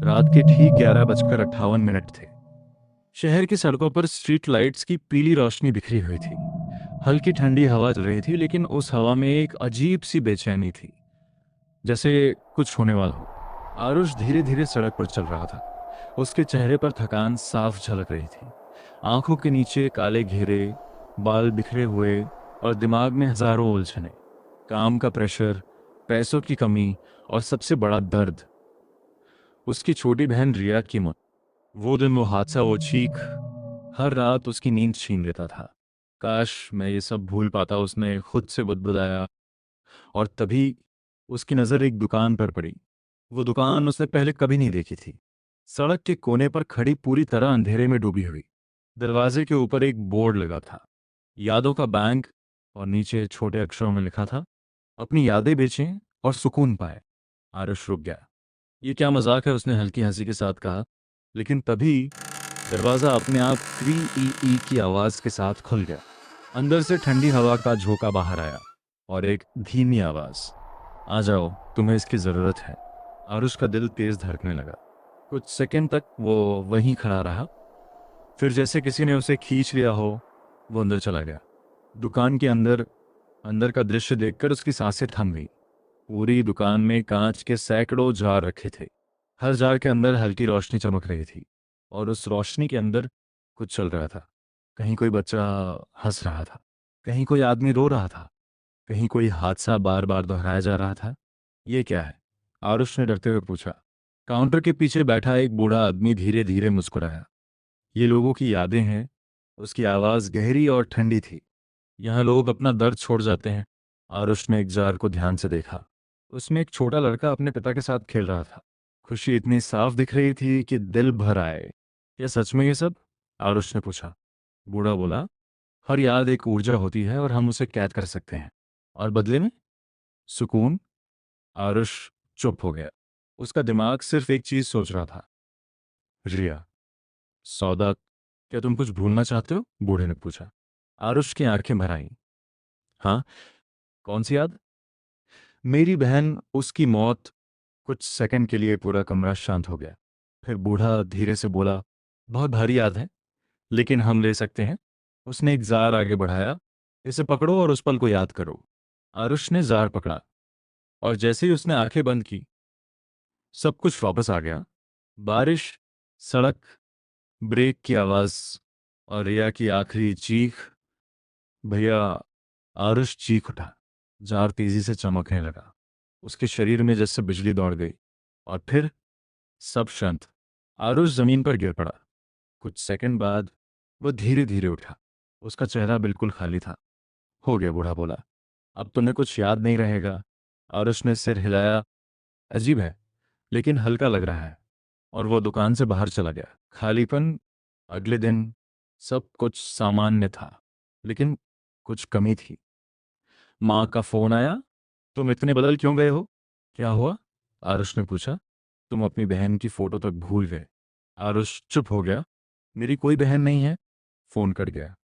रात के ठीक 11:58 थे। शहर की सड़कों पर स्ट्रीट लाइट्स की पीली रोशनी बिखरी हुई थी। हल्की ठंडी हवा चल रही थी, लेकिन उस हवा में एक अजीब सी बेचैनी थी, जैसे कुछ होने वाला हो। आरुष धीरे धीरे सड़क पर चल रहा था। उसके चेहरे पर थकान साफ झलक रही थी। आंखों के नीचे काले घेरे, बाल बिखरे हुए और दिमाग में हजारों उलझने। काम का प्रेशर, पैसों की कमी और सबसे बड़ा दर्द, उसकी छोटी बहन रिया की मौत। वो दिन, वो हादसा, वो चीख, हर रात उसकी नींद छीन लेता था। काश मैं ये सब भूल पाता, उसने खुद से बुदबुदाया। और तभी उसकी नज़र एक दुकान पर पड़ी। वो दुकान उसने पहले कभी नहीं देखी थी। सड़क के कोने पर खड़ी, पूरी तरह अंधेरे में डूबी हुई। दरवाजे के ऊपर एक बोर्ड लगा था, यादों का बैंक, और नीचे छोटे अक्षरों में लिखा था, अपनी यादें बेचें और सुकून पाए। आरुष रुक गया। ये क्या मजाक है, उसने हल्की हंसी के साथ कहा। लेकिन तभी दरवाजा अपने आप क्री ई ई की आवाज के साथ खुल गया। अंदर से ठंडी हवा का झोंका बाहर आया और एक धीमी आवाज, आ जाओ, तुम्हें इसकी जरूरत है। और उसका दिल तेज धड़कने लगा। कुछ सेकंड तक वो वहीं खड़ा रहा, फिर जैसे किसी ने उसे खींच लिया हो, वो अंदर चला गया। दुकान के अंदर अंदर का दृश्य देखकर उसकी सांसें थम गई। पूरी दुकान में कांच के सैकड़ों जार रखे थे। हर जार के अंदर हल्की रोशनी चमक रही थी, और उस रोशनी के अंदर कुछ चल रहा था। कहीं कोई बच्चा हंस रहा था, कहीं कोई आदमी रो रहा था, कहीं कोई हादसा बार बार दोहराया जा रहा था। ये क्या है? आरुष ने डरते हुए पूछा। काउंटर के पीछे बैठा एक बूढ़ा आदमी धीरे धीरे मुस्कुराया। ये लोगों की यादें हैं। उसकी आवाज़ गहरी और ठंडी थी। यहाँ लोग अपना दर्द छोड़ जाते हैं। आरुष ने एक जार को ध्यान से देखा। उसमें एक छोटा लड़का अपने पिता के साथ खेल रहा था। खुशी इतनी साफ दिख रही थी कि दिल भर आए। क्या सच में ये सब? आरुष ने पूछा। बूढ़ा बोला, हर याद एक ऊर्जा होती है और हम उसे कैद कर सकते हैं। और बदले में सुकून। आरुष चुप हो गया। उसका दिमाग सिर्फ एक चीज सोच रहा था, रिया। सौदा, क्या तुम कुछ भूलना चाहते हो? बूढ़े ने पूछा। आरुष की आंखें भर आईं। हाँ, कौन सी याद? मेरी बहन, उसकी मौत। कुछ सेकंड के लिए पूरा कमरा शांत हो गया। फिर बूढ़ा धीरे से बोला, बहुत भारी याद है, लेकिन हम ले सकते हैं। उसने एक जार आगे बढ़ाया। इसे पकड़ो और उस पल को याद करो। आरुष ने जार पकड़ा, और जैसे ही उसने आंखें बंद की, सब कुछ वापस आ गया। बारिश, सड़क, ब्रेक की आवाज, और रिया की आखिरी चीख। भैया! आरुष चीख उठा। जार तेजी से चमकने लगा। उसके शरीर में जैसे बिजली दौड़ गई, और फिर सब शांत। आरुष जमीन पर गिर पड़ा। कुछ सेकंड बाद वो धीरे धीरे उठा। उसका चेहरा बिल्कुल खाली था। हो गया, बूढ़ा बोला। अब तुम्हें कुछ याद नहीं रहेगा। आरुष ने सिर हिलाया। अजीब है, लेकिन हल्का लग रहा है। और वो दुकान से बाहर चला गया। खालीपन। अगले दिन सब कुछ सामान्य था, लेकिन कुछ कमी थी। माँ का फोन आया। तुम इतने बदल क्यों गए हो? क्या हुआ? आरुष ने पूछा। तुम अपनी बहन की फोटो तक भूल गए। आरुष चुप हो गया। मेरी कोई बहन नहीं है। फोन कट गया।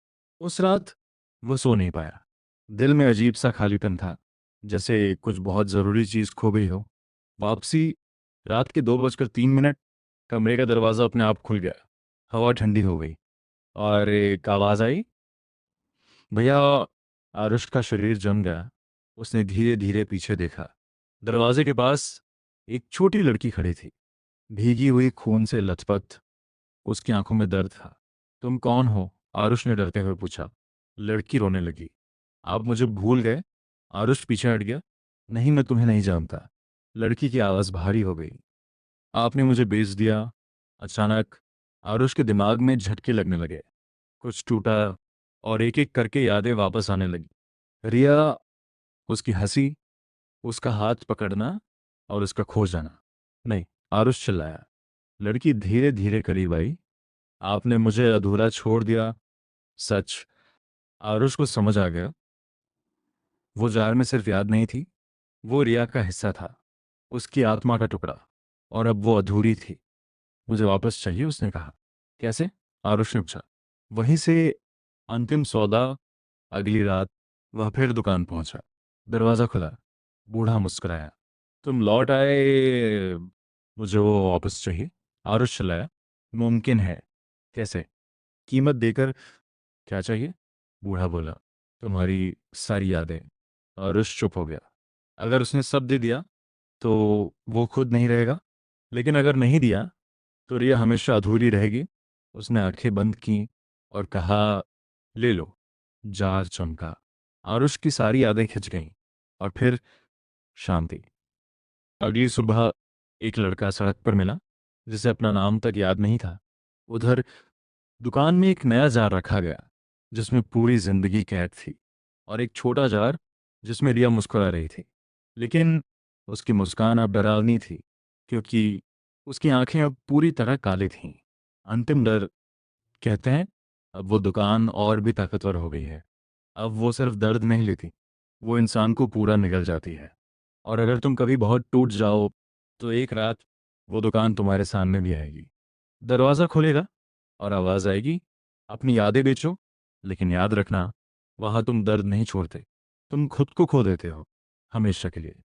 उस रात वो सो नहीं पाया। दिल में अजीब सा खालीपन था, जैसे कुछ बहुत जरूरी चीज खो गई हो। वापसी, रात के 2:03। कमरे का दरवाजा अपने आप खुल गया। हवा ठंडी हो गई, और एक आवाज आई, भैया! आरुष का शरीर जम गया। उसने धीरे धीरे पीछे देखा। दरवाजे के पास एक छोटी लड़की खड़ी थी, भीगी हुई, खून से लथपथ। उसकी आंखों में दर्द था। तुम कौन हो? आरुष ने डरते हुए पूछा। लड़की रोने लगी। आप मुझे भूल गए? आरुष पीछे हट गया। नहीं, मैं तुम्हें नहीं जानता। लड़की की आवाज़ भारी हो गई। आपने मुझे बेच दिया। अचानक आरुष के दिमाग में झटके लगने लगे। कुछ टूटा, और एक एक करके यादें वापस आने लगी। रिया, उसकी हंसी, उसका हाथ पकड़ना, और उसका खो जाना। नहीं! आरुष चिल्लाया। लड़की धीरे धीरे करीब आई। आपने मुझे अधूरा छोड़ दिया। सच। आरुष को समझ आ गया। वो जार में सिर्फ याद नहीं थी, वो रिया का हिस्सा था, उसकी आत्मा का टुकड़ा। और अब वो अधूरी थी। मुझे वापस चाहिए, उसने कहा। कैसे? आरुष ने पूछा। वहीं से। अंतिम सौदा। अगली रात वह फिर दुकान पहुंचा। दरवाजा खुला। बूढ़ा मुस्कुराया। तुम लौट आए। मुझे वो वापस चाहिए। आरुष चिल्लाया। मुमकिन है? कैसे? कीमत देकर। क्या चाहिए? बूढ़ा बोला। तुम्हारी सारी यादें। आरुष चुप हो गया। अगर उसने सब दे दिया तो वो खुद नहीं रहेगा, लेकिन अगर नहीं दिया तो रिया हमेशा अधूरी रहेगी। उसने आंखें बंद की और कहा, ले लो। जार चमका। आरुष की सारी यादें खिंच गईं और फिर शांति। अगली सुबह एक लड़का सड़क पर मिला जिसे अपना नाम तक याद नहीं था। उधर दुकान में एक नया जार रखा गया जिसमें पूरी जिंदगी कैद थी, और एक छोटा जार जिसमें रिया मुस्कुरा रही थी। लेकिन उसकी मुस्कान अब डरावनी थी, क्योंकि उसकी आंखें अब पूरी तरह काली थीं। अंतिम डर। कहते हैं अब वो दुकान और भी ताकतवर हो गई है। अब वो सिर्फ दर्द नहीं लेती, वो इंसान को पूरा निगल जाती है। और अगर तुम कभी बहुत टूट जाओ तो एक रात वो दुकान तुम्हारे सामने भी आएगी। दरवाज़ा खुलेगा और आवाज़ आएगी, अपनी यादें बेचो, लेकिन याद रखना, वहाँ तुम दर्द नहीं छोड़ते, तुम खुद को खो देते हो, हमेशा के लिए।